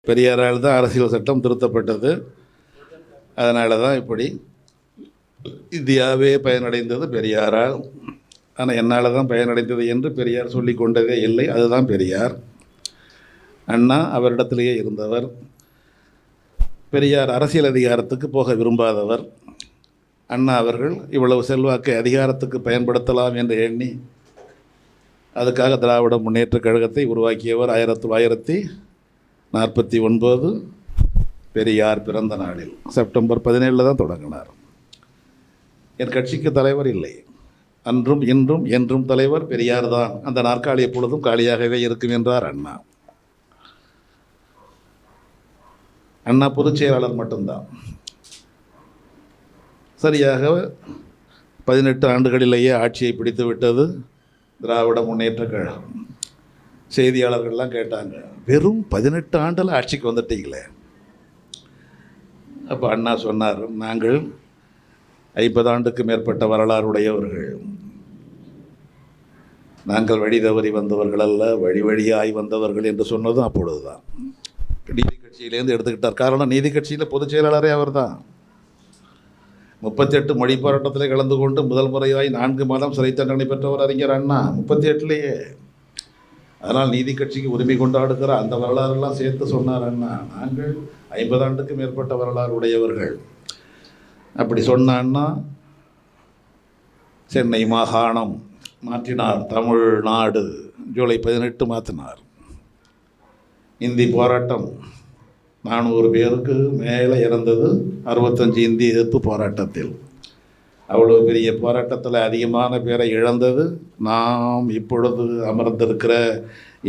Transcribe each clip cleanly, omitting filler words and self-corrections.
பெரியாரால் தான் அரசியல் சட்டம் திருத்தப்பட்டது. அதனால தான் இப்படி இந்தியாவே பயனடைந்தது பெரியாரால். ஆனால் என்னால் தான் பயனடைந்தது என்று பெரியார் சொல்லி கொண்டதே இல்லை. அதுதான் பெரியார். அண்ணா அவரிடத்திலேயே இருந்தவர். பெரியார் அரசியல் அதிகாரத்துக்கு போக விரும்பாதவர். அண்ணா அவர்கள் இவ்வளவு செல்வாக்கை அதிகாரத்துக்கு பயன்படுத்தலாம் என்று எண்ணி அதுக்காக திராவிட முன்னேற்றக் கழகத்தை உருவாக்கியவர். 1949 பெரியார் பிறந்த நாளில் செப்டம்பர் 17 தான் தொடங்கினார். என் கட்சிக்கு தலைவர் இல்லை. அன்றும் இன்றும் என்றும் தலைவர் பெரியார் தான். அந்த நாற்காலி எப்பொழுதும் காலியாகவே இருக்கும் என்றார் அண்ணா. அண்ணா பொதுச் செயலாளர் மட்டும்தான். சரியாக 18 ஆண்டுகளிலேயே ஆட்சியை பிடித்து விட்டது திராவிட முன்னேற்றக் கழகம். செய்தியாளர்கள்லாம் கேட்டாங்க, வெறும் 18 ஆண்டில் ஆட்சிக்கு வந்துட்டீங்களே. அப்போ அண்ணா சொன்னார், நாங்கள் 50 ஆண்டுக்கு மேற்பட்ட வரலாறுடையவர்கள். நாங்கள் வழி தவறி வந்தவர்கள் அல்ல, வழி வழியாய் வந்தவர்கள் என்று சொன்னதும் அப்பொழுது தான். நீதி கட்சியிலேருந்து எடுத்துக்கிட்டார். காரணம், நீதி கட்சியில் பொதுச் செயலாளரே அவர் தான். 38 மொழி போராட்டத்தில் கலந்து கொண்டு முதல் முறையாய் 4 மாதம் சிறை தண்டனை பெற்றவர் அறிஞர் அண்ணா 38லேயே. அதனால் நீதி கட்சிக்கு உரிமை கொண்டாடுகிற அந்த வரலாறுலாம் சேர்த்து சொன்னார் அண்ணா. நாங்கள் 50 ஆண்டுக்கு மேற்பட்ட வரலாறு உடையவர்கள். அப்படி சொன்ன அண்ணா சென்னை மாகாணம் மாற்றினார். தமிழ்நாடு ஜூலை 18 மாற்றினார். இந்தி போராட்டம் 400 பேருக்கு மேலே இறந்தது 65 இந்தி எதிர்ப்பு போராட்டத்தில். அவ்வளோ பெரிய போராட்டத்தில் அதிகமான பேரை இழந்தது நாம் இப்பொழுது அமர்ந்திருக்கிற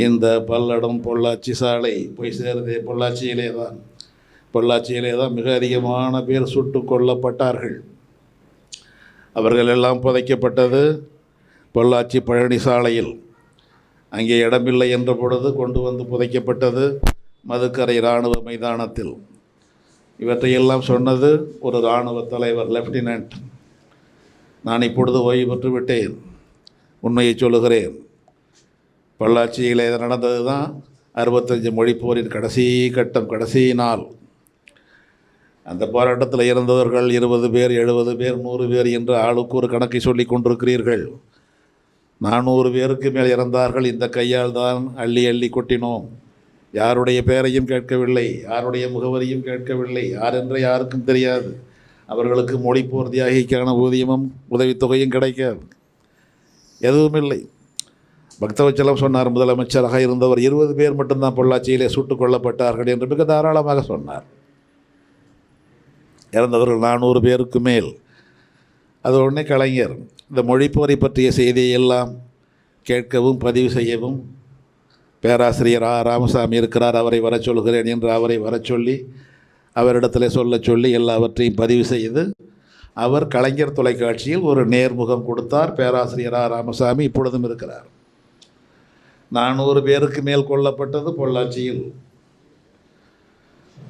இந்த பல்லடம் பொள்ளாச்சி சாலை போய் சேருதே பொள்ளாச்சியிலே தான் மிக அதிகமான பேர் சுட்டு கொல்லப்பட்டார்கள். அவர்கள் எல்லாம் புதைக்கப்பட்டது பொள்ளாச்சி பழனி சாலையில். அங்கே இடமில்லை என்ற பொழுது கொண்டு வந்து புதைக்கப்பட்டது மதுக்கரை இராணுவ மைதானத்தில். இவற்றையெல்லாம் சொன்னது ஒரு இராணுவ தலைவர், லெப்டினன்ட். நான் இப்பொழுது ஓய்வு பெற்று விட்டேன். உண்மையை சொல்லுகிறேன். பொள்ளாச்சியில் நடந்தது தான் 65 மொழிப்போரின் கடைசி கட்டம், கடைசி நாள். அந்த போராட்டத்தில் இறந்தவர்கள் 20 பேர், 70 பேர், 100 பேர் என்று ஆளுக்கு ஒரு கணக்கை சொல்லி கொண்டிருக்கிறீர்கள். 400 பேருக்கு மேல் இறந்தார்கள். இந்த கையால் தான் அள்ளி அள்ளி கொட்டினோம். யாருடைய பெயரையும் கேட்கவில்லை, யாருடைய முகவரியும் கேட்கவில்லை, யார் என்று யாருக்கும் தெரியாது. அவர்களுக்கு மொழிப்போர் தியாகிக்கான ஊதியமும் உதவித்தொகையும் கிடைக்காது, எதுவும் இல்லை. பக்தவச்சலம் சொன்னார், முதலமைச்சராக இருந்தவர் 20 பேர் மட்டும்தான் பொள்ளாச்சியிலே சுட்டுக் கொல்லப்பட்டார்கள் என்று மிக தாராளமாக சொன்னார். இறந்தவர்கள் 400 பேருக்கு மேல். அது உடனே கலைஞர் இந்த மொழிப்போரை பற்றிய செய்தியெல்லாம் கேட்கவும் பதிவு செய்யவும் பேராசிரியர் ராமசாமி இருக்கிறார், அவரை வர சொல்கிறேன் என்று அவரை வர சொல்லி அவரிடத்தில் சொல்ல சொல்லி எல்லாவற்றையும் பதிவு செய்து அவர் கலைஞர் தொலைக்காட்சியில் ஒரு நேர்முகம் கொடுத்தார். பேராசிரியர் ராமசாமி இப்பொழுதும் இருக்கிறார். 400 பேருக்கு மேல் கொல்லப்பட்டது பொள்ளாச்சியில்.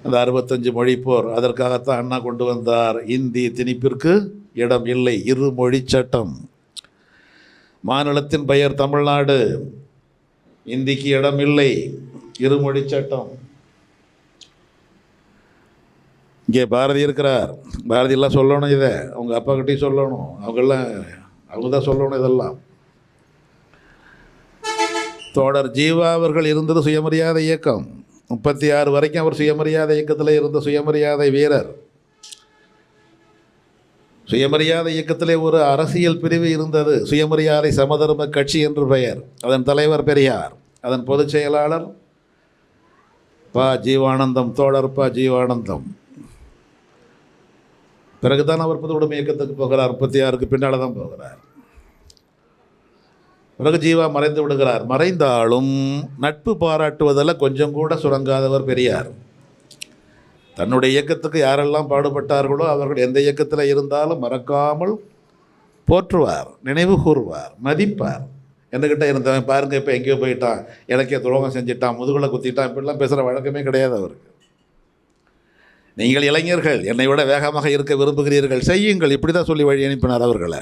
அந்த 65 மொழிப்போர். அதற்காகத்தான் அண்ணா கொண்டு வந்தார் இந்தி திணிப்பிற்கு இடம் இல்லை, 2 மொழி சட்டம். மாநிலத்தின் பெயர் தமிழ்நாடு, இந்திக்கு இடம் இல்லை, 2 மொழி சட்டம். இங்கே பாரதி இருக்கிறார். பாரதியெல்லாம் சொல்லணும், இதை அவங்க அப்பா கிட்டையும் சொல்லணும். அவங்க தான் சொல்லணும் இதெல்லாம். தோழர் ஜீவா அவர்கள் இருந்தது சுயமரியாதை இயக்கம். 36 வரைக்கும் அவர் சுயமரியாதை இயக்கத்தில் இருந்த சுயமரியாதை வீரர். சுயமரியாதை இயக்கத்திலே ஒரு அரசியல் பிரிவு இருந்தது, சுயமரியாதை சமதர்ம கட்சி என்று பெயர். அதன் தலைவர் பெரியார், அதன் பொதுச் செயலாளர் ஜீவானந்தம், தோழர் ஜீவானந்தம். பிறகுதான் அவர் பொது உடைமை இயக்கத்துக்கு போகிறார். 36க்கு பின்னால் தான் போகிறார். பிறகு ஜீவா மறைந்து விடுகிறார். மறைந்தாலும் நட்பு பாராட்டுவதில் கொஞ்சம் கூட சுரங்காதவர் பெரியார். தன்னுடைய இயக்கத்துக்கு யாரெல்லாம் பாடுபட்டார்களோ அவர்கள் எந்த இயக்கத்தில் இருந்தாலும் மறக்காமல் போற்றுவார், நினைவு கூறுவார், மதிப்பார். என்கிட்ட இருந்தவன் பாருங்கள் இப்போ எங்கேயோ போயிட்டான், எனக்கே துரோகம் செஞ்சிட்டான், முதுகுலை குத்திட்டான், இப்படிலாம் பேசுகிற வழக்கமே கிடையாது அவருக்கு. நீங்கள் இளைஞர்கள் என்னை விட வேகமாக இருக்க விரும்புகிறீர்கள், செய்யுங்கள், இப்படி தான் சொல்லி வழி அனுப்பினார் அவர்களை.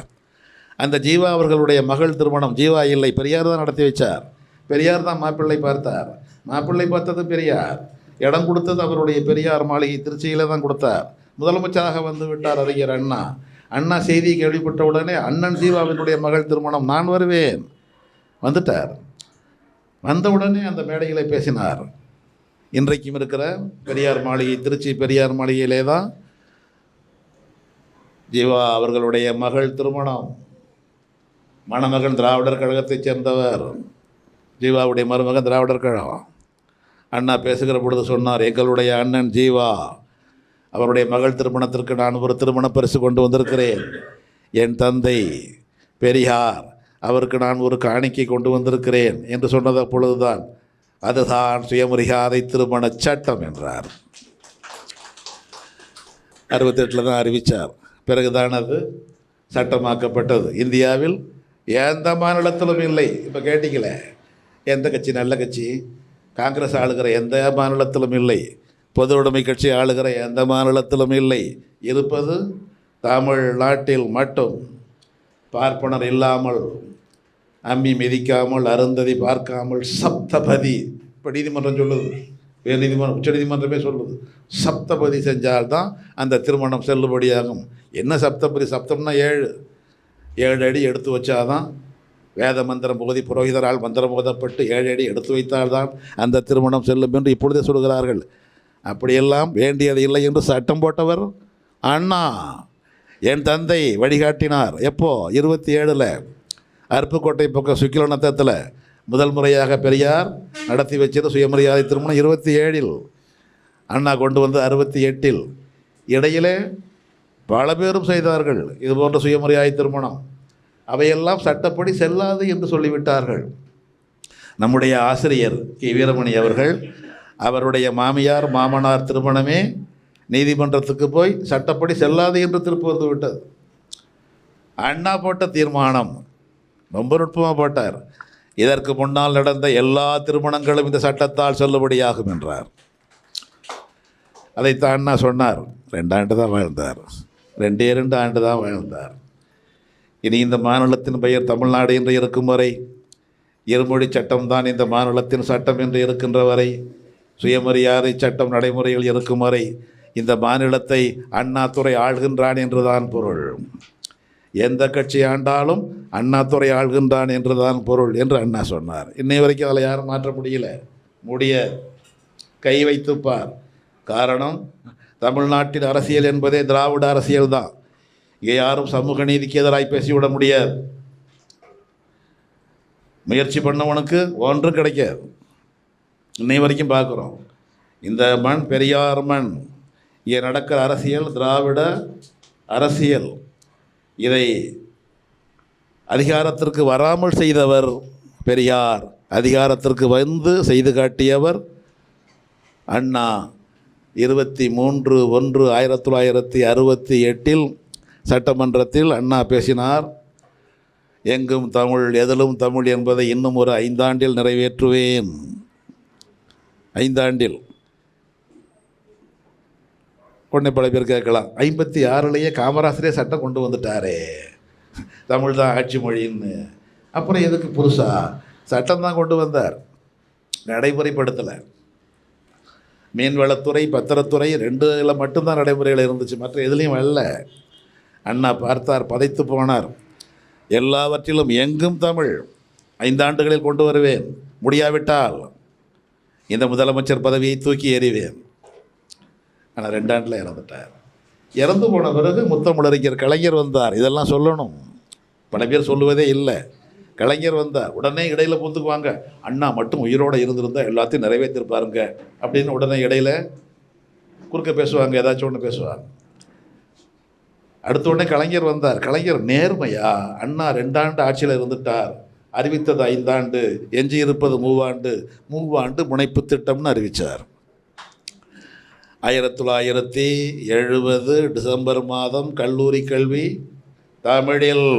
அந்த ஜீவா அவர்களுடைய மகள் திருமணம், ஜீவா இல்லை, பெரியார் தான் நடத்தி வச்சார். பெரியார் தான் மாப்பிள்ளை பார்த்தார். மாப்பிள்ளை பார்த்தது பெரியார். இடம் கொடுத்தது அவருடைய பெரியார் மாளிகை திருச்சியில் தான் கொடுத்தார். முதலமைச்சராக வந்து விட்டார் அறிஞர் அண்ணா. அண்ணா செய்தியை கேள்விப்பட்ட உடனே அண்ணன் ஜீவாவினுடைய மகள் திருமணம், நான் வருவேன், வந்துட்டார். வந்தவுடனே அந்த மேடைகளை பேசினார். இன்றைக்கும் இருக்கிற பெரியார் மாளிகை, திருச்சி பெரியார் மாளிகையிலே தான் ஜீவா அவர்களுடைய மகள் திருமணம். மணமகன் திராவிடர் கழகத்தைச் சேர்ந்தவர், ஜீவாவுடைய மருமகன் திராவிடர் கழகம். அண்ணா பேசுகிற பொழுது சொன்னார், எங்களுடைய அண்ணன் ஜீவா அவருடைய மகள் திருமணத்திற்கு நான் ஒரு திருமண பரிசு கொண்டு வந்திருக்கிறேன். என் தந்தை பெரியார் அவருக்கு நான் ஒரு காணிக்கை கொண்டு வந்திருக்கிறேன் என்று சொன்னது பொழுதுதான் அதுதான் சுயமரியாதை திருமண சட்டம் என்றார். 68 தான் அறிவித்தார். பிறகுதான் அது சட்டமாக்கப்பட்டது. இந்தியாவில் எந்த மாநிலத்திலும் இல்லை. இப்போ கேட்டீங்களே, எந்த கட்சி நல்ல கட்சி? காங்கிரஸ் ஆளுகிற எந்த மாநிலத்திலும் இல்லை. பொது உடைமை கட்சி ஆளுகிற எந்த மாநிலத்திலும் இல்லை. இருப்பது தமிழ்நாட்டில் மட்டும். பார்ப்பனர் இல்லாமல், அம்மி மிதிக்காமல், அருந்ததி பார்க்காமல், சப்தபதி. இப்போ நீதிமன்றம் சொல்லுது, வேறு நீதிமன்றம், உச்ச நீதிமன்றமே சொல்லுது, சப்தபதி செஞ்சால்தான் அந்த திருமணம் செல்லுபடியாகும். என்ன சப்தபதி? சப்தம்னா 7 அடி எடுத்து வச்சாதான், வேத மந்திரம் போதி புரோகிதரால் மந்திரம் போதப்பட்டு 7 அடி எடுத்து வைத்தால்தான் அந்த திருமணம் செல்லும் என்று இப்பொழுதே சொல்கிறார்கள். அப்படியெல்லாம் வேண்டியது இல்லை என்று சட்டம் போட்டவர் அண்ணா. என் தந்தை வழிகாட்டினார். எப்போ? 27 அருப்புக்கோட்டை பக்கம் சுக்கிலநத்தத்தில் முதல் முறையாக பெரியார் நடத்தி வச்சது சுயமரியாதை திருமணம் 27. அண்ணா கொண்டு வந்து 68. இடையிலே பல பேரும் செய்தார்கள் இது போன்ற சுயமரியாதை திருமணம். அவையெல்லாம் சட்டப்படி செல்லாது என்று சொல்லிவிட்டார்கள். நம்முடைய ஆசிரியர் கி வீரமணி அவர்கள், அவருடைய மாமியார் மாமனார் திருமணமே நீதிமன்றத்துக்கு போய் சட்டப்படி செல்லாது என்று திருப்பி வந்து விட்டது. அண்ணா போட்ட தீர்மானம் ரொம்ப நுட்பமாக போட்டார். இதற்கு முன்னால் நடந்த எல்லா திருமணங்களும் இந்த சட்டத்தால் செல்லுபடியாகும் என்றார். அதைத்தான் அண்ணா சொன்னார். 2 ஆண்டு தான் வாழ்ந்தார். 2 ஆண்டு தான் வாழ்ந்தார். இனி இந்த மாநிலத்தின் பெயர் தமிழ்நாடு என்று இருக்கும் வரை, இருமொழி சட்டம்தான் இந்த மாநிலத்தின் சட்டம் என்று இருக்கின்ற வரை, சுயமரியாதை சட்டம் நடைமுறையில் இருக்கும் வரை இந்த மாநிலத்தை அண்ணாதுரை ஆள்கின்றான் என்றுதான் பொருள். எந்த கட்சி ஆண்டாலும் அண்ணாதுரை ஆள்கின்றான் என்றுதான் பொருள் என்று அண்ணா சொன்னார். இன்னை வரைக்கும் அதில் யாரும் மாற்ற முடிய கை வைத்துப்பார். காரணம், தமிழ்நாட்டின் அரசியல் என்பதே திராவிட அரசியல் தான். இங்கே யாரும் சமூக நீதிக்கு எதிராக பேசிவிட முடியாது. முயற்சி பண்ணவனுக்கு ஒன்றும் கிடைக்காது. இன்னை வரைக்கும் பார்க்குறோம். இந்த மண் பெரியார் மண். இங்கே நடக்கிற அரசியல் திராவிட அரசியல். இதை அதிகாரத்திற்கு வராமல் செய்தவர் பெரியார், அதிகாரத்திற்கு வந்து செய்து காட்டியவர் அண்ணா. 23/1/1968 சட்டமன்றத்தில் அண்ணா பேசினார். எங்கும் தமிழ், எதிலும் தமிழ் என்பதை இன்னும் ஒரு 5 ஆண்டில் நிறைவேற்றுவேன். 5 ஆண்டில். உடனே பல பேர் கேட்கலாம், 56 காமராசரே சட்டம் கொண்டு வந்துட்டாரே, தமிழ் தான் ஆட்சி மொழின்னு, அப்புறம் எதுக்கு புதுசா சட்டம் தான் கொண்டு வந்தார், நடைமுறைப்படுத்தலை. மீன்வளத்துறை, பத்திரத்துறை 2 மட்டும்தான் நடைமுறையில் இருந்துச்சு, மற்ற எதுலேயும் வரல. அண்ணா பார்த்தார், பதைத்து போனார். எல்லாவற்றிலும் எங்கும் தமிழ் 5 ஆண்டுகளில் கொண்டு வருவேன், முடியாவிட்டால் இந்த முதலமைச்சர் பதவியை தூக்கி எறிவேன். ஆனால் 2 ஆண்டில் இறந்துட்டார். இறந்து போன பிறகு முத்தமிழறிஞர் கலைஞர் வந்தார். இதெல்லாம் சொல்லணும், பல பேர் சொல்லுவதே இல்லை. கலைஞர் வந்தார். உடனே இடையில் பூந்துக்குவாங்க, அண்ணா மட்டும் உயிரோடு இருந்திருந்தால் எல்லாத்தையும் நிறைவேற்றிருப்பாருங்க அப்படின்னு உடனே இடையில் குறுக்க பேசுவாங்க, ஏதாச்சும் ஒன்று பேசுவாங்க. அடுத்த உடனே கலைஞர் வந்தார். கலைஞர் நேர்மையா, அண்ணா 2 ஆண்டு ஆட்சியில் இருந்துட்டார், அறிவித்தது 5 ஆண்டு, எஞ்சி இருப்பது 3 ஆண்டு, 3 ஆண்டு முனைப்பு திட்டம்னு அறிவித்தார். 1970 டிசம்பர் மாதம் கல்லூரி கல்வி தமிழில்,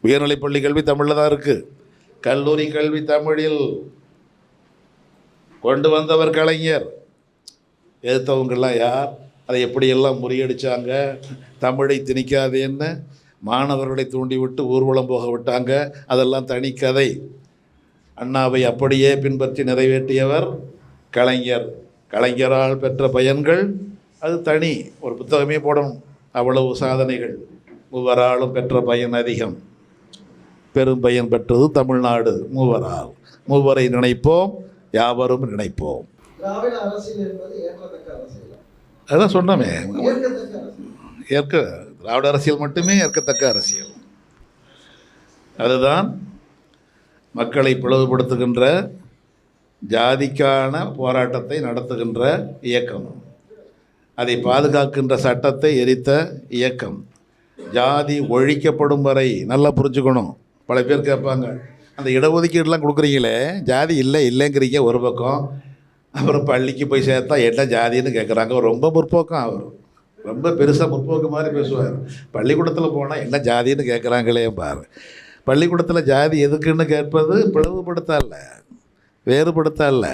உயர்நிலைப்பள்ளி கல்வி தமிழில் தான் இருக்குது, கல்லூரி கல்வி தமிழில் கொண்டு வந்தவர் கலைஞர். எதிர்த்தவங்கெல்லாம் யார்? அதை எப்படியெல்லாம் முறியடித்தாங்க, தமிழை திணிக்காதேன்னு மாணவர்களை தூண்டிவிட்டு ஊர்வலம் போக விட்டாங்க. அதெல்லாம் தனிக்கதை. அண்ணாவை அப்படியே பின்பற்றி நிறைவேற்றியவர் கலைஞர். கலைஞரால் பெற்ற பயன்கள் அது தனி, ஒரு புத்தகமே போடணும். அவ்வளவு சாதனைகள். மூவராலும் பெற்ற பயன் அதிகம். பெரும் பயன் பெற்றது தமிழ்நாடு மூவரால். மூவரை நினைப்போம், யாவரும் நினைப்போம். திராவிட அரசியல் என்பது ஏற்கத்தக்க அரசியல். அதான் சொன்னோமே, ஏற்கத்தக்க அரசியல். திராவிட அரசியல் மட்டுமே ஏற்கத்தக்க அரசியல். அதுதான் மக்களை பிளவுபடுத்துகின்ற, ஜாதிக்கான போராட்டத்தை நடத்துகின்ற இயக்கம், அதை பாதுகாக்கின்ற சட்டத்தை எரித்த இயக்கம். ஜாதி ஒழிக்கப்படும் வரை நல்லா புரிஞ்சுக்கணும். பல பேர் கேட்பாங்க, அந்த இடஒதுக்கீடுலாம் கொடுக்குறீங்களே, ஜாதி இல்லைங்கிறீங்க ஒரு பக்கம், அப்புறம் பள்ளிக்கு போய் சேர்த்தா என்ன ஜாதின்னு கேட்குறாங்க. ரொம்ப முற்போக்கம், அவர் ரொம்ப பெருசாக முற்போக்கு மாதிரி பேசுவார். பள்ளிக்கூடத்தில் போனால் என்ன ஜாதின்னு கேட்குறாங்களே பாரு. பள்ளிக்கூடத்தில் ஜாதி எதுக்குன்னு கேட்பது பிளவுபடுத்த அல்ல, வேறுபடுத்த அல்ல,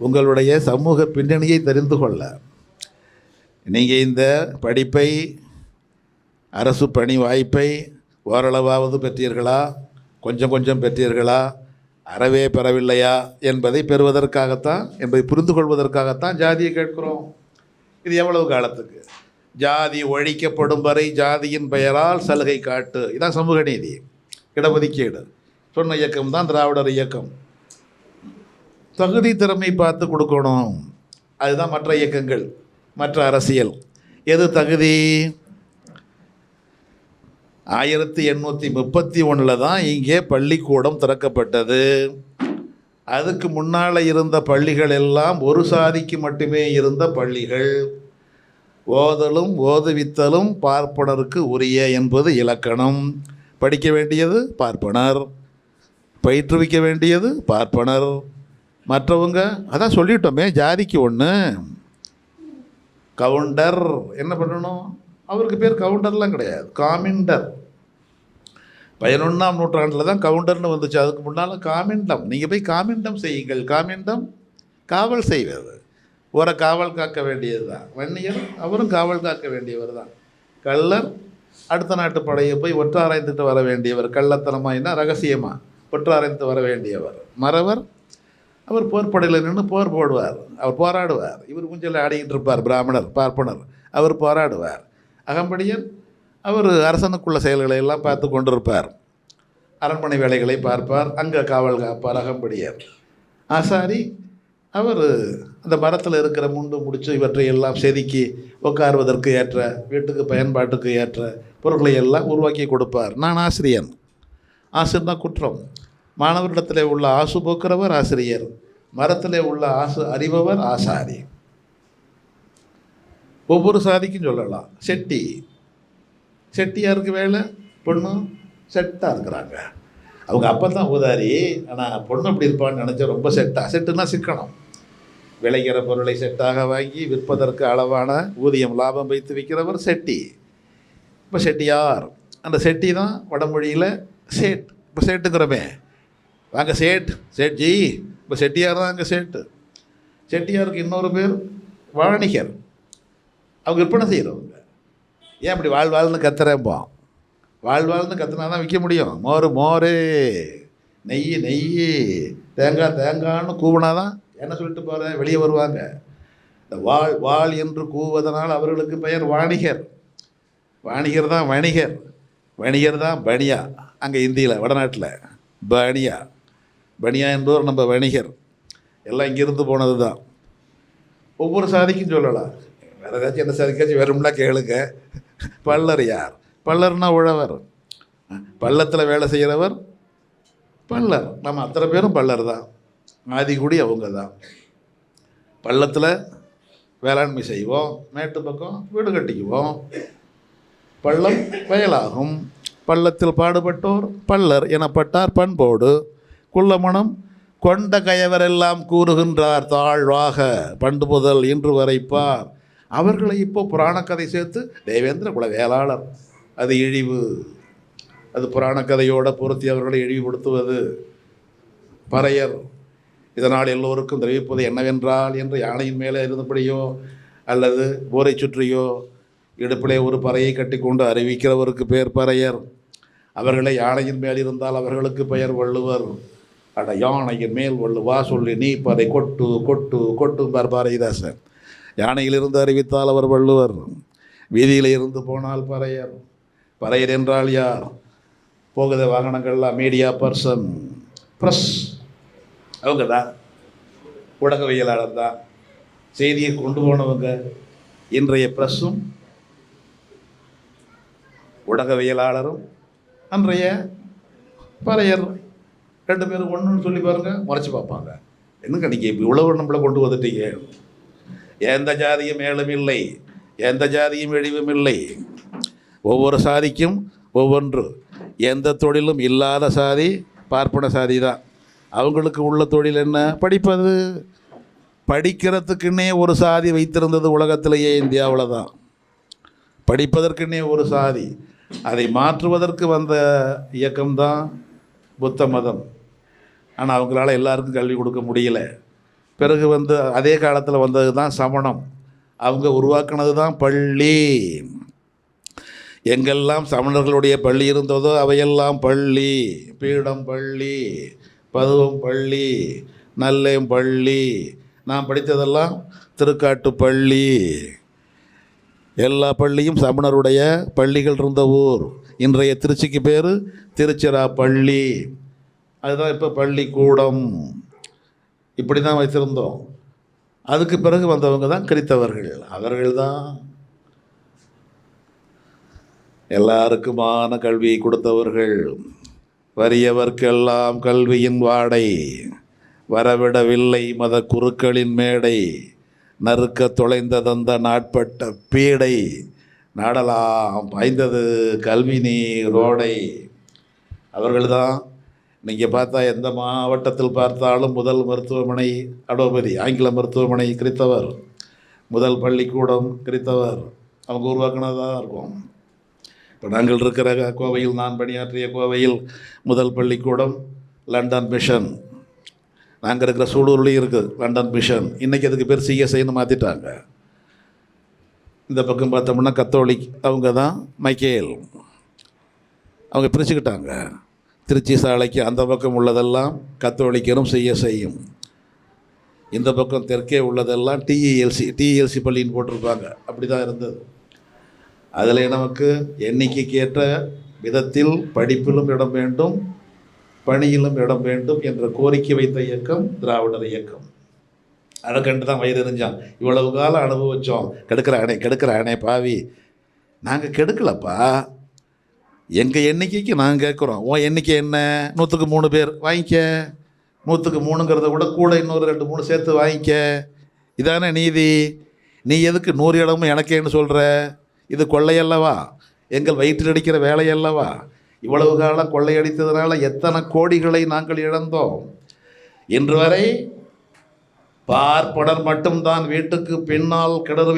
உங்களுடைய சமூக பின்னணியை தெரிந்து கொள்ள. நீங்கள் இந்த படிப்பை, அரசு பணி வாய்ப்பை ஓரளவாவது பெற்றீர்களா, கொஞ்சம் கொஞ்சம் பெற்றீர்களா, அறவே பெறவில்லையா என்பதை பெறுவதற்காகத்தான், என்பதை புரிந்து கொள்வதற்காகத்தான் ஜாதியை கேட்கிறோம். இது எவ்வளவு காலத்துக்கு? ஜாதி ஒழிக்கப்படும் வரை ஜாதியின் பெயரால் சலுகை காட்டு. இதான் சமூக நீதி, இடஒதுக்கீடு சொன்ன இயக்கம் தான் திராவிடர் இயக்கம். தகுதி திறமை பார்த்து கொடுக்கணும். அதுதான் மற்ற இயக்கங்கள், மற்ற அரசியல். எது தகுதி? 1831 தான் இங்கே பள்ளிக்கூடம் திறக்கப்பட்டது. அதுக்கு முன்னால் இருந்த பள்ளிகள் எல்லாம் ஒரு சாதிக்கு மட்டுமே இருந்த பள்ளிகள். ஓதலும் ஓதுவித்தலும் பார்ப்பனருக்கு உரிய என்பது இலக்கணம். படிக்க வேண்டியது பார்ப்பனர், பயிற்றுவிக்க வேண்டியது பார்ப்பனர். மற்றவங்க அதான் சொல்லிட்டோமே, ஜாதிக்கு ஒன்று. கவுண்டர் என்ன பண்ணணும்? அவருக்கு பேர் கவுண்டர்லாம் கிடையாது, காமிண்டர். 11ஆம் நூற்றாண்டில் தான் கவுண்டர்னு வந்துச்சு. அதுக்கு முன்னால் காமிண்டம். நீங்கள் போய் காமிண்டம் செய்யுங்கள். காமிண்டம் காவல் செய்வது, ஊரை காவல் காக்க வேண்டியது தான். வன்னியர் அவரும் காவல் காக்க வேண்டியவர் தான். கள்ளர் அடுத்த நாட்டு படையை போய் ஒற்றாராய்ந்துட்டு வர வேண்டியவர். கள்ளத்தனமாக என்ன ரகசியமாக ஒற்றாராய்ந்து வர வேண்டியவர். மறவர் அவர் போர்ப்படையில் நின்று போர் போடுவார், அவர் போராடுவார். இவர் குஞ்சல் ஆடிக்கிட்டு இருப்பார். பிராமணர் பார்ப்பனர் அவர் போராடுவார். அகம்படியர் அவர் அரசனுக்குள்ள செயல்களை எல்லாம் பார்த்து கொண்டிருப்பார். அரண்மனை வேலைகளை பார்ப்பார், அங்கே காவல் காப்பார் அகம்படியர். ஆசாரி அவர் அந்த மரத்தில் இருக்கிற முண்டு முடிச்சு இவற்றை எல்லாம் செதுக்கி உட்காருவதற்கு ஏற்ற, வீட்டுக்கு பயன்பாட்டுக்கு ஏற்ற பொருட்களை எல்லாம் உருவாக்கி கொடுப்பார். நான் ஆசிரியன். ஆசிரியர் தான் குற்றம். மாணவரிடத்தில் உள்ள ஆசு போக்குறவர் ஆசிரியர், மரத்தில் உள்ள ஆசு அறிபவர் ஆசாரி. ஒவ்வொரு சாதிக்கும் சொல்லலாம். செட்டி, செட்டியாருக்கு வேலை, பொண்ணு செட்டாக இருக்கிறாங்க. அவங்க அப்போ தான் ஊதாரி, ஆனால் பொண்ணு அப்படி இருப்பான்னு நினச்சா ரொம்ப செட்டாக. செட்டுன்னா சிக்கனம். விளைகிற பொருளை செட்டாக வாங்கி விற்பதற்கு அளவான ஊதியம் லாபம் வைத்து விற்கிறவர் செட்டி. இப்போ செட்டியார், அந்த செட்டி தான் வடமொழியில் சேட். இப்போ சேட்டுங்கிறமே, வாங்க சேட், சேட்ஜி. இப்போ செட்டியார் தான் அங்கே சேட்டு. செட்டியாருக்கு இன்னொரு பேர் வாணிகர். அவங்க விற்பனை செய்கிறவங்க. ஏன் அப்படி வாழ்வாள்னு கத்துறேன்ப்போம்? வாழ்வாள்னு கத்துனா தான் விற்க முடியும். மோர் மோர், நெய் நெய், தேங்காய் தேங்காய்னு கூவினா தான் என்ன சொல்லிட்டு போகிறேன் வெளியே வருவாங்க. இந்த வாழ் வாழ் என்று கூவதனால் அவர்களுக்கு பெயர் வாணிகர். வாணிகர் தான் வணிகர், வணிகர் தான் பனியா. அங்கே இந்தியில் வடநாட்டில் பனியா, பனியா என்பவர் நம்ம வணிகர். எல்லாம் இங்கிருந்து போனது தான். ஒவ்வொரு சாதிக்கும் சொல்லலாம். வேறு ஏதாச்சும் எந்த சாதிக்காச்சும் வேறும்னா கேளுங்க. பல்லர் யார்? பல்லர்னா உழவர், பள்ளத்தில் வேலை செய்கிறவர் பல்லர். நம்ம அத்தனை பேரும் பல்லர் தான். ஆதிக்குடி அவங்க தான். பள்ளத்தில் வேளாண்மை செய்வோம், மேட்டு பக்கம் வீடு கட்டிக்குவோம். பள்ளம் வயலாகும். பள்ளத்தில் பாடுபட்டோர் பல்லர் எனப்பட்டார். பண்போடு குள்ளமணம் கொண்ட கயவரெல்லாம் கூறுகின்றார் தாழ்வாக பண்டு முதல் இன்று வரைப்பார். அவர்களை இப்போ புராணக்கதை சேர்த்து தேவேந்திர குல வேளாளர், அது இழிவு. அது புராணக்கதையோடு பொருத்தி அவர்களை இழிவுபடுத்துவது. பறையர், இதனால் எல்லோருக்கும் தெரிவிப்பது என்னவென்றால் என்று யானையின் மேலே இருந்தபடியோ அல்லது போரை சுற்றியோ இடுப்பிலே ஒரு பறையை கட்டி கொண்டு அறிவிக்கிறவருக்கு பேர் பறையர். அவர்களை யானையின் மேல் இருந்தால் அவர்களுக்கு பெயர் வள்ளுவர். அட யானையின் மேல் வா சொல்லி நீ பதை கொட்டு கொட்டு கொட்டும்பார் பாரதிதாசன். யானையிலிருந்து அறிவித்தால் அவர் வள்ளுவர், வீதியில் இருந்து போனால் பறையர். பறையர் என்றால் யார்? போகுத வாகனங்கள்லாம் மீடியா பர்சன், ப்ரெஸ், அவங்க தான். ஊடகவியலாளர் தான், செய்தியை கொண்டு போனவங்க. இன்றைய ப்ரெஸ்ஸும் ஊடகவியலாளரும் அன்றைய பறையர் ரெண்டு பேரும் ஒன்றுன்னு சொல்லி பாருங்கள், முறைச்சி பார்ப்பாங்க. என்னங்க நீங்கள் இப்போ இவ்வளவு நம்மளை கொண்டு வந்துட்டீங்க. எந்த ஜாதியும் மேலும் இல்லை, எந்த ஜாதியும் இழிவும் இல்லை. ஒவ்வொரு சாதிக்கும் ஒவ்வொன்று. எந்த தொழிலும் இல்லாத சாதி பார்ப்பன சாதி தான். அவங்களுக்கு உள்ள தொழில் என்ன? படிப்பது. படிக்கிறதுக்குன்னே ஒரு சாதி வைத்திருந்தது உலகத்திலேயே இந்தியாவில் தான். படிப்பதற்குன்னே ஒரு சாதி. அதை மாற்றுவதற்கு வந்த இயக்கம்தான் புத்த மதம். ஆனால் அவங்களால எல்லாருக்கும் கல்வி கொடுக்க முடியல. பிறகு அதே காலத்தில் வந்தது தான் சமணம். அவங்க உருவாக்குனது தான் பள்ளி. எங்கெல்லாம் சமணர்களுடைய பள்ளி இருந்ததோ அவையெல்லாம் பள்ளி. பீடம் பள்ளி, பதுவம் பள்ளி, நல்லேம் பள்ளி. நான் படித்ததெல்லாம் திருக்காட்டு பள்ளி. எல்லா பள்ளியும் சமணருடைய பள்ளிகள் இருந்த ஊர். இன்றைய திருச்சிக்கு பேர் திருச்சிராப்பள்ளி. அதுதான் இப்போ பள்ளிக்கூடம். இப்படி தான் வைத்திருந்தோம். அதுக்கு பிறகு வந்தவங்க தான் கிறித்தவர்கள். அவர்கள் தான் எல்லாருக்குமான கல்வியை கொடுத்தவர்கள். வறியவர்க்கெல்லாம் கல்வியின் வாடை, வரவிடவில்லை மத குருக்களின் மேடை, நறுக்க தொலைந்ததந்த நாட்பட்ட பீடை, நாடலாம் பாய்ந்தது கல்வி நீரோடை. அவர்கள்தான். நீங்கள் பார்த்தா எந்த மாவட்டத்தில் பார்த்தாலும் முதல் மருத்துவமனை அலோபதி, ஆங்கில மருத்துவமனை கிறித்தவர், முதல் பள்ளிக்கூடம் கிறித்தவர். அவங்க உருவாக்குனதாக இருக்கும். இப்போ நாங்கள் இருக்கிற கோவையில், நான் பணியாற்றிய கோவையில் முதல் பள்ளிக்கூடம் லண்டன் மிஷன். நாங்கள் இருக்கிற சூலூர்லேயும் இருக்குது லண்டன் மிஷன். இன்றைக்கி அதுக்கு பேர் சிஎஸ்ஐன்னு மாற்றிட்டாங்க. இந்த பக்கம் பார்த்தோம்னா கத்தோலிக், அவங்க தான் மைக்கேல். அவங்க பிரிச்சுக்கிட்டாங்க. திருச்சி சாலைக்கு அந்த பக்கம் உள்ளதெல்லாம் கத்தோலிக்கரும் சிஎஸ்ஐயும், இந்த பக்கம் தெற்கே உள்ளதெல்லாம் டிஇஎல்சி பள்ளின்னு போட்டிருப்பாங்க. அப்படி தான் இருந்தது. அதில் நமக்கு எண்ணிக்கைக்கு ஏற்ற விதத்தில் படிப்பிலும் இடம் வேண்டும், பணியிலும் இடம் வேண்டும் என்ற கோரிக்கை வைத்த இயக்கம் திராவிடர் இயக்கம். அதை கண்டு தான் வயிறு எறிஞ்சான். இவ்வளவு காலம் அனுபவித்தோம். கெடுக்கிறானே பாவி. நாங்கள் கெடுக்கலப்பா. எங்கள் எண்ணிக்கைக்கு நாங்கள் கேட்குறோம். உன் எண்ணிக்கை என்ன? 100க்கு 3 பேர் வாங்கிக்க. 100க்கு 3ங்கிறத கூட இன்னொரு 2-3 சேர்த்து வாங்கிக்க. இதானே நீதி. நீ எதுக்கு 100 இடமும் எனக்கேன்னு சொல்கிற? இது கொள்ளையல்லவா? எங்கள் வயிற்றில் அடிக்கிற வேலையல்லவா? இவ்வளவு காலம் கொள்ளையடித்ததுனால எத்தனை கோடிகளை நாங்கள் இழந்தோம். இன்று வரை பார்ப்பனர் மட்டும்தான் வீட்டுக்கு பின்னால் கிணறு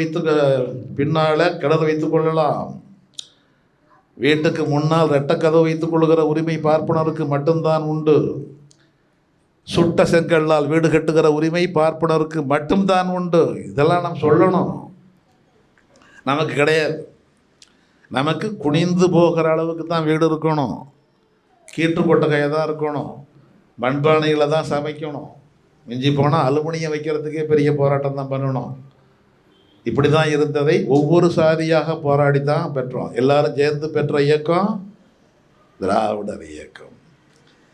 வைத்து கொள்ளலாம். வீட்டுக்கு முன்னால் ரெட்டக்கதவு வைத்துக் கொள்கிற உரிமை பார்ப்பனருக்கு மட்டும்தான் உண்டு. சுட்ட செங்கல்லால் வீடு கட்டுகிற உரிமை பார்ப்பனருக்கு மட்டும்தான் உண்டு. இதெல்லாம் நாம் சொல்லணும். நமக்கு கிடையாது. நமக்கு குனிந்து போகிற அளவுக்கு தான் வீடு இருக்கணும், கீற்று கொட்டகையாக தான் இருக்கணும், மண்பானையில் தான் சமைக்கணும். மிஞ்சி போனால் அலுமினியம் வைக்கிறதுக்கே பெரிய போராட்டம் தான் பண்ணணும். இப்படி தான் இருந்ததை ஒவ்வொரு சாதியாக போராடி தான் பெற்றோம். எல்லாரும் சேர்ந்து பெற்ற இயக்கம் திராவிடர் இயக்கம்.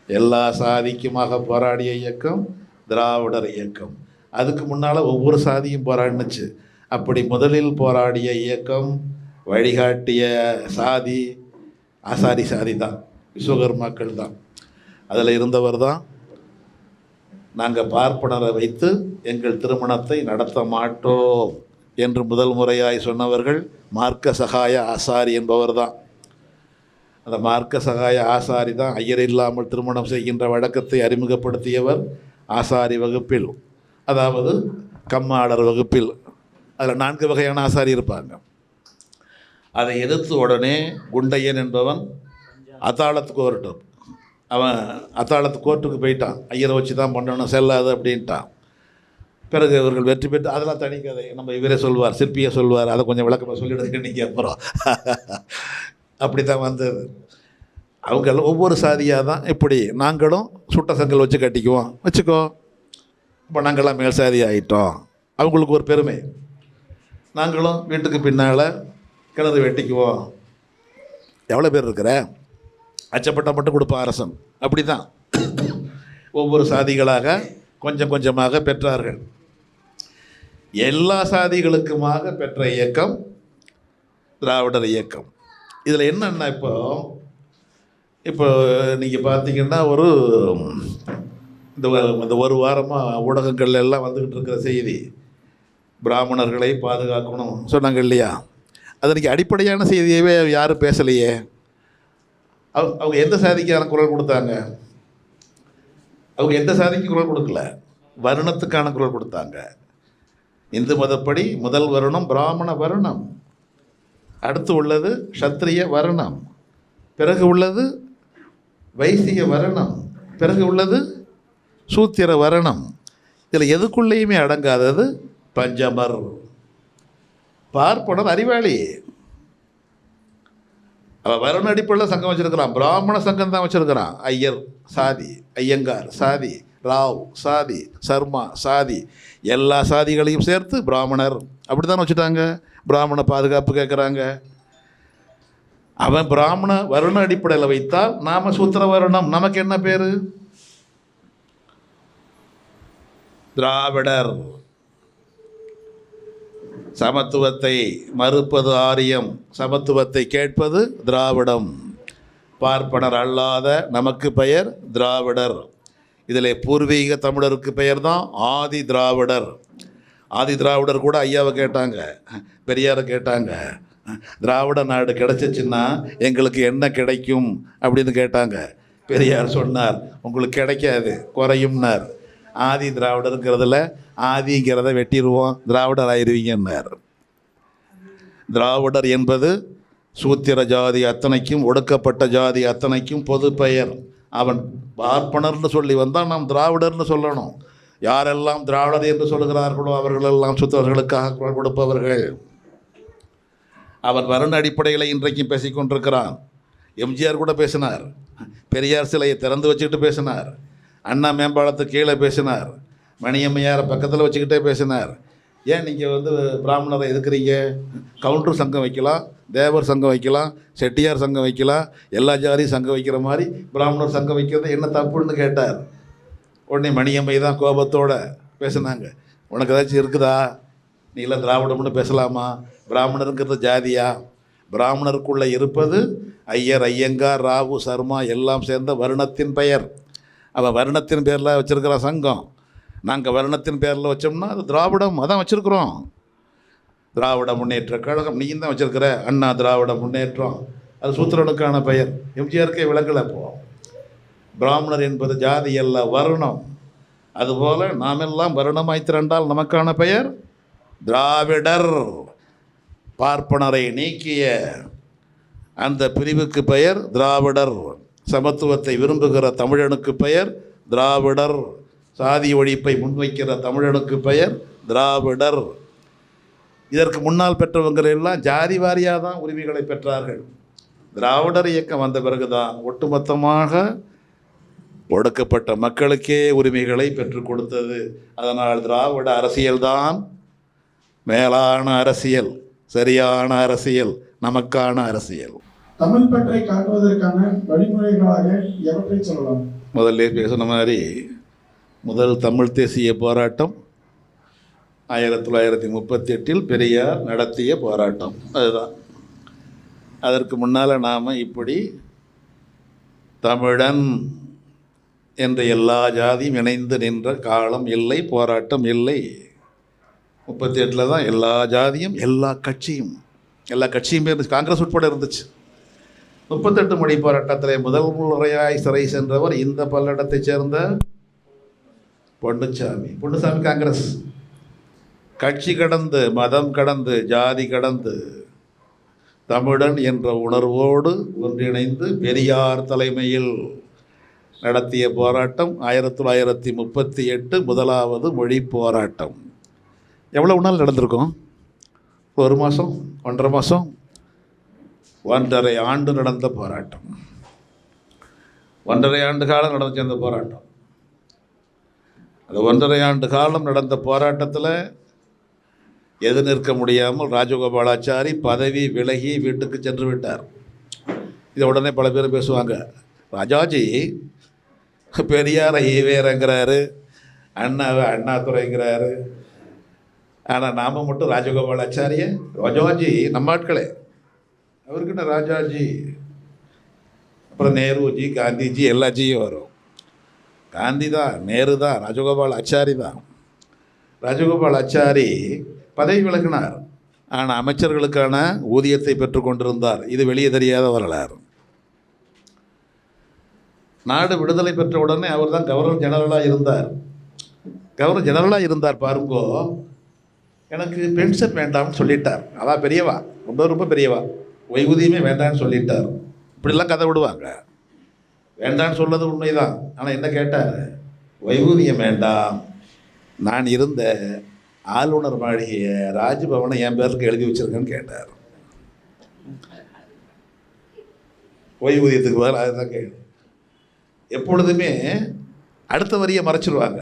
எல்லா சாதிக்குமாக போராடிய இயக்கம் திராவிடர் இயக்கம். அதுக்கு முன்னால் ஒவ்வொரு சாதியும் போராடினுச்சு. அப்படி முதலில் போராடிய இயக்கம், வழிகாட்டிய சாதி ஆசாரி சாதி தான், விஸ்வகர்மாக்கள் தான். அதில் இருந்தவர் தான் நாங்கள் பார்ப்பனரை வைத்து எங்கள் திருமணத்தை நடத்த மாட்டோம் என்று முதல் முறையாய் சொன்னவர்கள் மார்க்க சகாய ஆசாரி என்பவர் தான். அந்த மார்க்க சகாய ஆசாரி தான் ஐயர் இல்லாமல் திருமணம் செய்கின்ற வழக்கத்தை அறிமுகப்படுத்தியவர். ஆசாரி வகுப்பில், அதாவது கம்மாளர் வகுப்பில், அதில் 4 வகையான ஆசாரி இருப்பாங்க. அதை எதிர்த்து உடனே குண்டையன் என்பவன் அத்தாளத்து கோர்ட்டு, அவன் அத்தாளத்து கோர்ட்டுக்கு போயிட்டான். ஐயரை வச்சு தான் பண்ணணும், செல்லாது அப்படின்ட்டான். பிறகு இவர்கள் வெற்றி பெற்று, அதெல்லாம் தனி கதை, நம்ம இவரே சொல்வார், சிற்பியை சொல்வார். அதை கொஞ்சம் விளக்கமாக சொல்லிடுங்க நீங்கள் அப்புறம். அப்படி தான் வந்தது. அவங்க ஒவ்வொரு சாதியாக தான் இப்படி நாங்களும் சுட்ட செங்கல் வச்சு கட்டிக்குவோம் வச்சுக்கோ. இப்போ நாங்கள்லாம் மேல் சாதி ஆகிட்டோம், அவங்களுக்கு ஒரு பெருமை. நாங்களும் வீட்டுக்கு பின்னால் கிணறு வெட்டிக்குவோம். எவ்வளோ பேர் இருக்கிற அச்சப்பட்டம் மட்டும் கொடுப்பான் அரசன். அப்படி தான் ஒவ்வொரு சாதிகளாக கொஞ்சம் கொஞ்சமாக பெற்றார்கள். எல்லா சாதிகளுக்குமாக பெற்ற இயக்கம் திராவிடர் இயக்கம். இதில் என்னென்னா இப்போ நீங்கள் பார்த்தீங்கன்னா இந்த ஒரு வாரமாக ஊடகங்கள் எல்லாம் வந்துக்கிட்டு இருக்கிற செய்தி, பிராமணர்களை பாதுகாக்கணும் சொன்னாங்க இல்லையா? அது இன்றைக்கி அடிப்படையான செய்தியவே யாரும் பேசலையே. அவங்க எந்த சாதிக்கான குரல் கொடுத்தாங்க? அவங்க எந்த சாதிக்கு குரல் கொடுக்கல, வருணத்துக்கான குரல் கொடுத்தாங்க. இந்து மதப்படி முதல் வருணம் பிராமண வருணம், அடுத்து உள்ளது சத்திரிய வருணம், பிறகு உள்ளது வைசிய வருணம், பிறகு உள்ளது சூத்திர வருணம். இதில் எதுக்குள்ளேயுமே அடங்காதது பஞ்சமர். பார்ப்பனர் அறிவாளி. அவன் வருண அடிப்படையில் சங்கம் வச்சுருக்கிறான், பிராமண சங்கம் தான் வச்சுருக்கிறான். ஐயர் சாதி, ஐயங்கார் சாதி, ராவ் சாதி, சர்மா சாதி, எல்லா சாதிகளையும் சேர்த்து பிராமணர் அப்படி தானே வச்சுட்டாங்க. பிராமண பாதுகாப்பு கேட்குறாங்க. அவன் பிராமண வருண அடிப்படையில் வைத்தால் நாம் சூத்திர வருணம். நமக்கு என்ன பேர்? திராவிடர். சமத்துவத்தை மறுப்பது ஆரியம், சமத்துவத்தை கேட்பது திராவிடம். பார்ப்பனர் அல்லாத நமக்கு பெயர் திராவிடர். இதில் பூர்வீக தமிழருக்கு பெயர் தான் ஆதி திராவிடர். ஆதி திராவிடர் கூட ஐயாவை கேட்டாங்க, பெரியாரை கேட்டாங்க, திராவிட நாடு கிடைச்சிச்சின்னா எங்களுக்கு என்ன கிடைக்கும் அப்படின்னு கேட்டாங்க. பெரியார் சொன்னார், உங்களுக்கு கிடைக்காது, குறையும்னார். ஆதி திராவிடருங்கிறதுல ஆதிங்கிறத வெட்டிடுவோம், திராவிடர் ஆயிடுவீங்கன்னார். திராவிடர் என்பது சூத்திர ஜாதி அத்தனைக்கும், ஒடுக்கப்பட்ட ஜாதி அத்தனைக்கும் பொது பெயர். அவன் பார்ப்பனர்னு சொல்லி வந்தால் நாம் திராவிடர்னு சொல்லணும். யாரெல்லாம் திராவிடர் என்று சொல்கிறார்களோ அவர்களெல்லாம் சுத்தவர்களுக்காக குரல் கொடுப்பவர்கள். அவன் வருண அடிப்படையில் இன்றைக்கும் பேசிக்கொண்டிருக்கிறான். எம்ஜிஆர் கூட பேசினார், பெரியார் சிலையை திறந்து வச்சுக்கிட்டு பேசினார், அண்ணா மேம்பாலத்துக்கு கீழே பேசினார், மணியம்மையாரை பக்கத்தில் வச்சுக்கிட்டே பேசினார். ஏன் நீங்கள் பிராமணரை எதுக்குறீங்க? கவுண்டர் சங்கம் வைக்கலாம், தேவர் சங்கம் வைக்கலாம், செட்டியார் சங்கம் வைக்கலாம், எல்லா ஜாதியும் சங்கம் வைக்கிற மாதிரி பிராமணர் சங்கம் வைக்கிறது என்ன தப்புன்னு கேட்டார். உடனே மணியம்மை தான் கோபத்தோடு பேசினாங்க, உனக்கு ஏதாச்சும் இருக்குதா? நீ எல்லாம் திராவிடம்னு பேசலாமா? பிராமணருங்கிறது ஜாதியா? பிராமணருக்குள்ளே இருப்பது ஐயர், ஐயங்கார், ராவு, சர்மா எல்லாம் சேர்ந்த வருணத்தின் பெயர். அவன் வருணத்தின் பேரில் வச்சுருக்கிற சங்கம். நாங்கள் வருணத்தின் பேரில் வச்சோம்னா அது திராவிடம், அதான் வச்சுருக்குறோம். திராவிட முன்னேற்ற கழகம் நீ தான் வச்சுருக்கிற, அண்ணா திராவிட முன்னேற்றம், அது சூத்திரனுக்கான பெயர். எம்ஜிஆருக்கே விளங்கலை. இப்போ பிராமணர் என்பது ஜாதி அல்ல, வருணம். அதுபோல் நாமெல்லாம் வருணமாய் திரண்டால் நமக்கான பெயர் திராவிடர். பார்ப்பனரை நீக்கிய அந்த பிரிவுக்கு பெயர் திராவிடர். சமத்துவத்தை விரும்புகிற தமிழனுக்கு பெயர் திராவிடர். சாதி ஒழிப்பை முன்வைக்கிற தமிழனுக்கு பெயர் திராவிடர். இதற்கு முன்னால் பெற்றவங்கள் எல்லாம் ஜாதி வாரியாக தான் உரிமைகளை பெற்றார்கள். திராவிடர் இயக்கம் வந்த பிறகு தான் ஒட்டுமொத்தமாக ஒடுக்கப்பட்ட மக்களுக்கே உரிமைகளை பெற்றுக் கொடுத்தது. அதனால் திராவிட அரசியல்தான் மேலான அரசியல், சரியான அரசியல், நமக்கான அரசியல். தமிழ் பற்றை காட்டுவதற்கான வழிமுறைகளாக எவற்றை சொல்லலாம்? முதல்ல பேசின மாதிரி முதல் தமிழ் தேசிய போராட்டம் 1938 பெரியார் நடத்திய போராட்டம். அதுதான். அதற்கு முன்னால் நாம் இப்படி தமிழன் என்ற எல்லா ஜாதியும் இணைந்து நின்ற காலம் இல்லை, போராட்டம் இல்லை. 38 தான் எல்லா ஜாதியும் எல்லா கட்சியும் இருந்துச்சு, காங்கிரஸ் உட்பட இருந்துச்சு. 38 மணி போராட்டத்தில் முதல் முறையாய் சிறை சென்றவர் இந்த பல்லடத்தைச் சேர்ந்த பொன்னுசாமி காங்கிரஸ். கட்சி கடந்து, மதம் கடந்து, ஜாதி கடந்து தமிழன் என்ற உணர்வோடு ஒன்றிணைந்து பெரியார் தலைமையில் நடத்திய போராட்டம் 1938 முதலாவது மொழி போராட்டம். எவ்வளோ நாள் நடந்திருக்கும்? 1 மாதம், 1.5 மாதம், 1.5 ஆண்டு நடந்த போராட்டம். 1.5 ஆண்டு காலம் நடந்துச்சு அந்த போராட்டம். அந்த 1.5 ஆண்டு காலம் நடந்த போராட்டத்தில் எது நிற்க முடியாமல் ராஜகோபாலாச்சாரி பதவி விலகி வீட்டுக்கு சென்று விட்டார். இதை உடனே பல பேர் பேசுவாங்க, ராஜாஜி பெரியாரை ஈவேரங்கிறாரு, அண்ணாவை அண்ணாதுரைங்கிறாரு, ஆனால் நாம் மட்டும் ராஜகோபாலாச்சாரிய ராஜாஜி நம்ம ஆட்களே, அவருக்கிட்ட ராஜாஜி, அப்புறம் நேருஜி, காந்திஜி, எல்லா ஜியும் வரும். காந்தி தான், நேரு தான், ராஜகோபாலாச்சாரி தான். ராஜகோபாலாச்சாரி பதவி விலகினார், ஆனால் அமைச்சர்களுக்கான ஊதியத்தை பெற்றுக்கொண்டிருந்தார். இது வெளியே தெரியாத வரலாறு. நாடு விடுதலை பெற்ற உடனே அவர் தான் கவர்னர் ஜெனரலாக இருந்தார். கவர்னர் ஜெனரலாக இருந்தார் பாருங்கோ. எனக்கு பென்ஷன் வேண்டாம்னு சொல்லிட்டார். அதான் பெரியவா, ரொம்ப ரொம்ப பெரியவா. ஓய்வூதியமே வேண்டான்னு சொல்லிட்டார். இப்படிலாம் கதை விடுவாங்க. வேண்டான்னு சொன்னது உண்மைதான். ஆனால் என்ன கேட்டார்? ஓய்வூதியம் வேண்டாம், நான் இருந்த ஆளுநர் மாளிகையை ராஜ்பவனை என் பேருக்கு எழுதி வச்சிருக்கேன்னு கேட்டார். ஓய்வூதியத்துக்கு பதில் அதுதான் கேள்வி. எப்பொழுதுமே அடுத்த வரியை மறைச்சிடுவாங்க,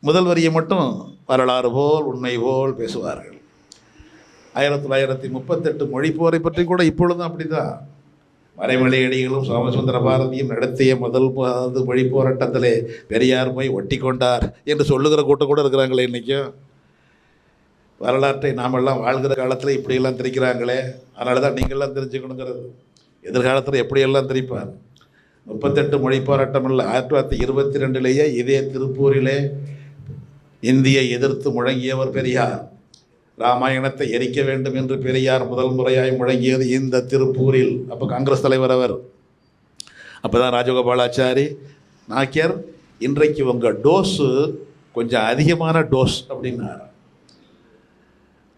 முதல் வரியை மட்டும் வரலாறு போல் உண்மை போல் பேசுவார்கள். 1938 மொழி போரை பற்றி கூட இப்பொழுதும் அப்படி தான். மறைமலையடிகளும் சோமசுந்தர பாரதியும் நடத்திய முதல் மொழி போராட்டத்திலே பெரியார் போய் ஒட்டி கொண்டார் என்று சொல்லுகிற கூட்டம் கூட இருக்கிறாங்களே இன்றைக்கும். வரலாற்றை நாமெல்லாம் வாழ்கிற காலத்தில் இப்படியெல்லாம் திரிக்கிறாங்களே, அதனால தான் நீங்கள்லாம் தெரிஞ்சுக்கணுங்கிறது. எதிர்காலத்தில் எப்படியெல்லாம் திரிப்பார். 38 மொழி போராட்டம் இல்லை, 1922 இதே திருப்பூரிலே இந்தியை எதிர்த்து முழங்கியவர் பெரியார். ராமாயணத்தை எரிக்க வேண்டும் என்று பெரியார் முதல் முறையாய் முழங்கியது இந்த திருப்பூரில். அப்போ காங்கிரஸ் தலைவர் அவர். அப்போ தான் ராஜகோபாலாச்சாரி நாக்கியர், இன்றைக்கு உங்கள் டோஸு கொஞ்சம் அதிகமான டோஸ் அப்படின்னார்.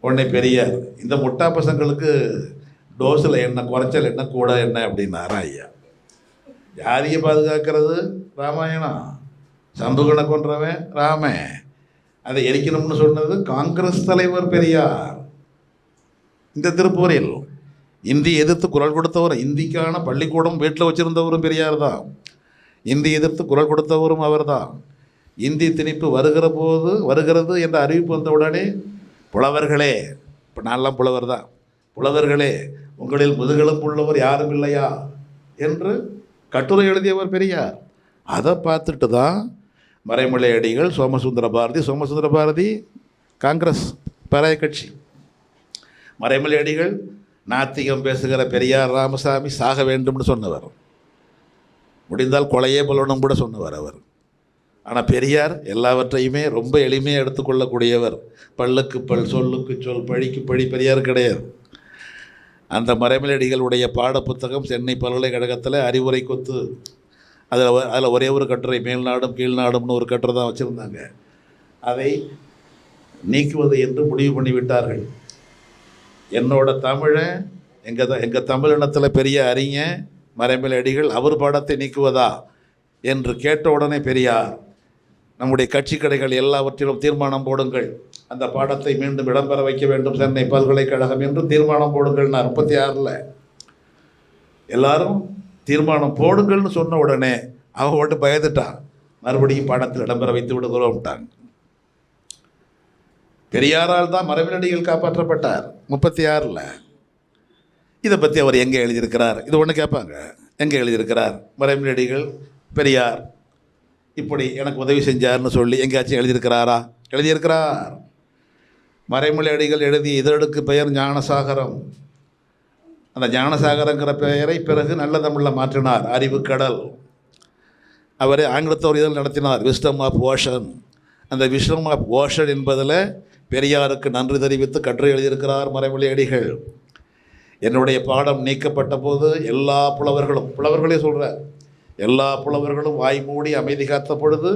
உடனே பெரியார், இந்த முட்டா பசங்களுக்கு டோஸில் என்ன குறைச்சல் என்ன கூட என்ன அப்படின்னாரா ஐயா. ஜாதியை பாதுகாக்கிறது ராமாயணம், சம்புகனை கொன்றவன் ராமன், அதை எரிக்கணும்னு சொன்னது காங்கிரஸ் தலைவர் பெரியார். இந்த திருப்பூரில் இந்தி எதிர்த்து குரல் கொடுத்தவர், இந்திக்கான பள்ளிக்கூடம் வீட்டில் வச்சுருந்தவரும் பெரியார் தான். இந்தி எதிர்த்து குரல் கொடுத்தவரும் அவர் தான். இந்தி திணிப்பு வருகிறது என்ற அறிவிப்பு வந்த உடனே, புலவர்களே, இப்போ நான்லாம் புலவர் தான், புலவர்களே உங்களில் முதுகெலும்பு உள்ளவர் யாரும் இல்லையா என்று கட்டுரை எழுதியவர் பெரியார். அதை பார்த்துட்டு தான் மறைமலையடிகள், சோமசுந்தர பாரதி காங்கிரஸ் பழைய கட்சி. மறைமலையடிகள் நாத்திகம் பேசுகிற பெரியார் ராமசாமி சாக வேண்டும்னு சொன்னவர், முடிந்தால் கொலையே கொல்லணும் கூட சொன்னவர் அவர். ஆனால் பெரியார் எல்லாவற்றையுமே ரொம்ப எளிமையாக எடுத்துக்கொள்ளக்கூடியவர். பல்லுக்கு பல், சொல்லுக்கு சொல், பழிக்கு பழி பெரியார் கிடையாது. அந்த மறைமலையடிகளுடைய பாடப்புத்தகம் சென்னை பல்கலைக்கழகத்தில் அறிவுரை கொத்து, அதில் ஒரே ஒரு கட்டுரை, மேல்நாடும் கீழ்நாடும்னு ஒரு கட்டுரை தான் வச்சுருந்தாங்க. அதை நீக்குவது என்று முடிவு பண்ணிவிட்டார்கள். என்னோட தமிழை, எங்கள் தமிழினத்தில் பெரிய அறிஞர் மறைமலையடிகள் அவர் பாடத்தை நீக்குவதா என்று கேட்ட உடனே பெரியார், நம்முடைய கட்சி கடைகள் எல்லாவற்றிலும் தீர்மானம் போடுங்கள், அந்த பாடத்தை மீண்டும் இடம்பெற வைக்க வேண்டும் சென்னை பல்கலைக்கழகம் என்று தீர்மானம் போடுங்கள். நான் 36 எல்லாரும் தீர்மானம் போடுங்கள்னு சொன்ன உடனே அவன் மட்டும் பயந்துட்டான். மறுபடியும் பாடத்தில் இடம்பெற வைத்து விடுகிறோம்ட்டாங்க. பெரியாரால் தான் மறைமலையடிகள் காப்பாற்றப்பட்டார் 36. இதை பற்றி அவர் எங்கே எழுதியிருக்கிறார்? இது ஒன்று கேட்பாங்க, எங்கே எழுதியிருக்கிறார்? மறைமலையடிகள் பெரியார் இப்படி எனக்கு உதவி செஞ்சார்னு சொல்லி எங்கேயாச்சும் எழுதியிருக்கிறாரா? எழுதியிருக்கிறார். மறைமலையடிகள் எழுதிய இதழுக்கு பெயர் ஞானசாகரம். அந்த ஞானசாகரங்கிற பெயரை பிறகு நல்ல தமிழில் மாற்றினார், அறிவுக்கடல். அவர் ஆங்கிலத்தில் ஒரு இதழ் நடத்தினார், விஸ்டம் ஆஃப் ஓஷன். அந்த விஸ்டம் ஆஃப் ஓஷன் என்பதில் பெரியாருக்கு நன்றி தெரிவித்து கட்டுரை எழுதியிருக்கிறார் மறைமலையடிகள். என்னுடைய பாடம் நீக்கப்பட்ட போது எல்லா புலவர்களே சொல்கிறார், எல்லா புலவர்களும் வாய் மூடி அமைதி காத்த பொழுது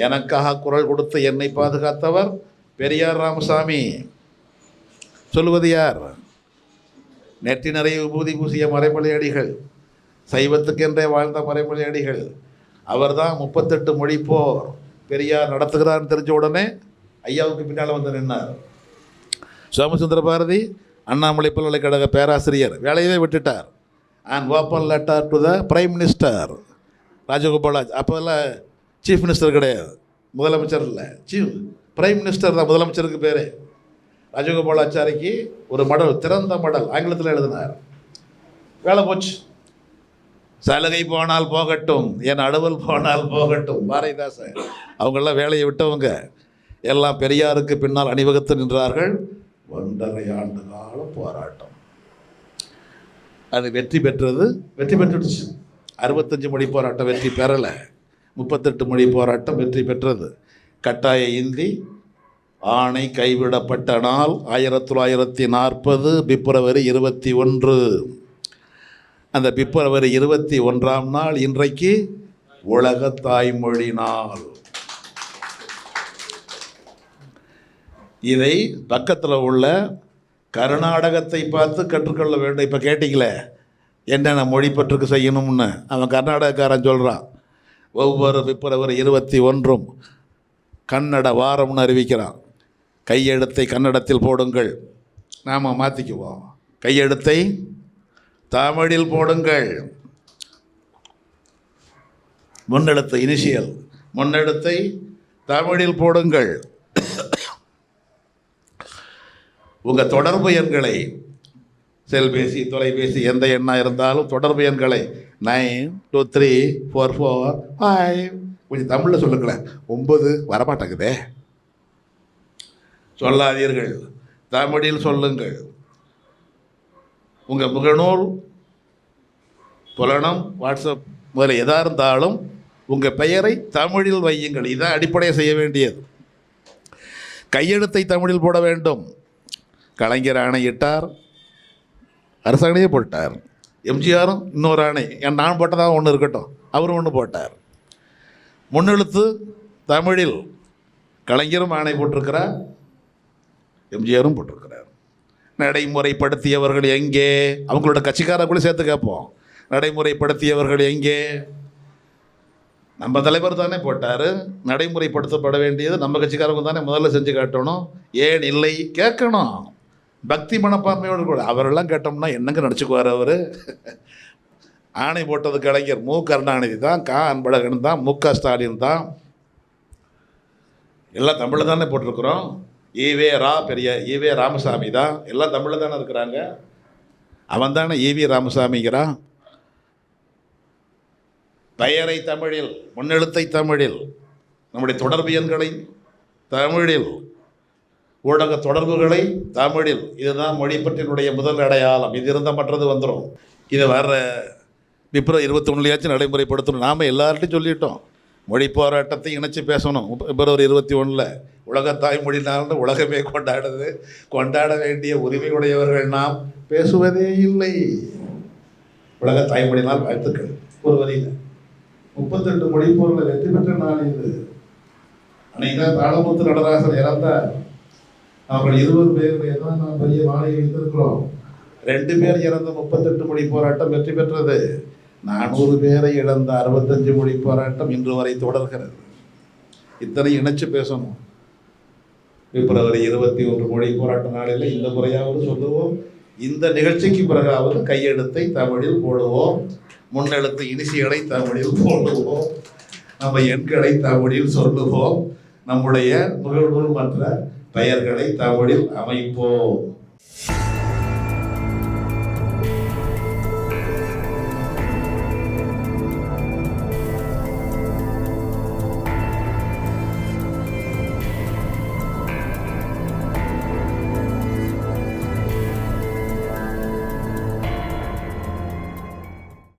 எனக்காக குரல் கொடுத்து என்னை பாதுகாத்தவர் பெரியார் ராமசாமி. சொல்லுவது யார்? நெற்றி நிறைய விபூதி பூசிய மறைமலையடிகள், சைவத்துக்கென்றே வாழ்ந்த மறைமலையடிகள். அவர் தான் 38 மொழி போர் பெரியார் நடத்துகிறார்னு தெரிஞ்ச உடனே ஐயாவுக்கு பின்னால் வந்து நின்னார். சோமசுந்தர பாரதி அண்ணாமலை பல்கலைக்கழக பேராசிரியர், வேலையவே விட்டுட்டார். And open letter to the prime minister, Rajagopal அப்போல்லாம் சீஃப் மினிஸ்டர் கிடையாது, முதலமைச்சர் இல்லை, பிரைம் மினிஸ்டர் தான் முதலமைச்சருக்கு பேர். ராஜகோபாலாச்சாரிக்கு ஒரு மடல், திறந்த மடல் ஆங்கிலத்தில் எழுதினார். வேலை போச்சு. சலுகை போனால் போகட்டும், என் அலுவல் போனால் போகட்டும், பாரதிதாசன் அவங்கெல்லாம் வேலையை விட்டவங்க எல்லாம் பெரியாருக்கு பின்னால் அணிவகுத்து நின்றார்கள். 1.5 ஆண்டு கால போராட்டம். அது வெற்றி பெற்றுடுச்சு. 65 மொழி போராட்டம் வெற்றி பெறலை, 38 மொழி போராட்டம் வெற்றி பெற்றது. கட்டாய இந்தி ஆணை கைவிடப்பட்ட நாள் 1940 பிப்ரவரி 21. அந்த பிப்ரவரி 21ஆம் நாள் இன்றைக்கு உலக தாய்மொழி நாள். இதை பக்கத்தில் உள்ள கர்நாடகத்தை பார்த்து கற்றுக்கொள்ள வேண்டும். இப்போ கேட்டிங்களே என்னென்ன மொழி பற்றுக்கு செய்யணும்னு, அவன் கர்நாடகக்காரன் சொல்கிறான். ஒவ்வொரு பிப்ரவரி 21ம் கன்னட வாரம்னு அறிவிக்கிறான். கையெழுத்தை கன்னடத்தில் போடுங்கள். நாம் மாற்றிக்குவோம், கையெழுத்தை தமிழில் போடுங்கள். முன்னெழுத்து இனிஷியல், முன்னெழுத்தை தமிழில் போடுங்கள். உங்கள் தொடர்பு எண்களை, செல்பேசி தொலைபேசி எந்த எண்ணாக இருந்தாலும் தொடர்பு எண்களை 923445 கொஞ்சம் தமிழில் சொல்லுங்களேன். 9 வரமாட்டேங்குதே, சொல்லாதீர்கள், தமிழில் சொல்லுங்கள். உங்கள் முகநூல், புலனம், வாட்ஸ்அப் முதல்ல எதாக இருந்தாலும் உங்கள் பெயரை தமிழில் வையுங்கள். இதுதான் அடிப்படையை செய்ய வேண்டியது. கையெழுத்தை தமிழில் போட வேண்டும். கலைஞர் ஆணையிட்டார், அரசாணையே போட்டார். எம்ஜிஆரும் இன்னொரு ஆணை, நான் போட்டதாக ஒன்று இருக்கட்டும், அவரும் ஒன்று போட்டார். முன்னெழுத்து தமிழில் கலைஞரும் ஆணை போட்டிருக்கிறார், எம்ஜிஆரும் போட்டிருக்கிறார். நடைமுறைப்படுத்தியவர்கள் எங்கே? அவங்களோட கட்சிக்காரர்களே சேர்த்து கேட்போம். நடைமுறைப்படுத்தியவர்கள் எங்கே? நம்ம தலைவர் தானே போட்டார். நடைமுறைப்படுத்தப்பட வேண்டியது நம்ம கட்சிக்காரங்க தானே முதல்ல செஞ்சு காட்டணும். ஏன் இல்லை கேட்கணும். பக்தி மனப்பான்மையோடு கூட. அவரெல்லாம் கேட்டோம்னா என்னங்க நினச்சிக்குவார் அவர்? ஆணை போட்டது கலைஞர், மு கருணாநிதி தான், அன்பழகன் தான், மு க ஸ்டாலின் தான். எல்லாம் தமிழில் தானே போட்டிருக்கிறோம். பெரிய ஈவே ராமசாமி தான், எல்லாம் தமிழில் தானே இருக்கிறாங்க. அவன் தானே ஈவி ராமசாமிங்கிறான். பெயரை தமிழில், முன்னெழுத்தை தமிழில், நம்முடைய தொடர்பு எண்களை தமிழில், ஊடக தொடர்புகளை தமிழில். இதுதான் மொழிப்பற்றினுடைய முதல் அடையாளம். இது இருந்தால் மற்றது வந்துடும். இதை வர்ற பிப்ரவரி 21 நடைமுறைப்படுத்தணும். நாம் எல்லார்ட்டையும் சொல்லிட்டோம். மொழி போராட்டத்தை இணைச்சி பேசணும். பிப்ரவரி 21 உலக தாய்மொழி நாள்னு உலகமே கொண்டாடுது. கொண்டாட வேண்டிய உரிமை உடையவர்கள் நாம் பேசுவதே இல்லை. உலக தாய்மொழி நாள் வாழ்த்துக்கள். ஒரு வரியில் 38 மொழி போரில் வெற்றி பெற்ற நாள் இது. அன்னைக்கு தான் தாளமுத்து நடராசர் இறந்தார். அவர்கள் 20 பேர் தான் நாம் பெரிய மாலையை வைத்திருக்கிறோம். 2 பேர் இறந்த 38 மொழி போராட்டம் வெற்றி பெற்றது. 400 பேரை இழந்த 65 மொழி போராட்டம் இன்று வரை தொடர்கிறது. இத்தனை இணைச்சு பேசணும். பிப்ரவரி 21 மொழி போராட்ட நாளில் இந்த முறையாவது சொல்லுவோம். இந்த நிகழ்ச்சிக்கு பிறகாவது கையெழுத்தை தமிழில் போடுவோம். முன்னெழுத்து இனிஷியலை தமிழில் போடுவோம். நம்ம எண்களை தமிழில் சொல்லுவோம். நம்முடைய முகநூல் மற்ற பெயர்களை தமிழில் அமைப்போம்.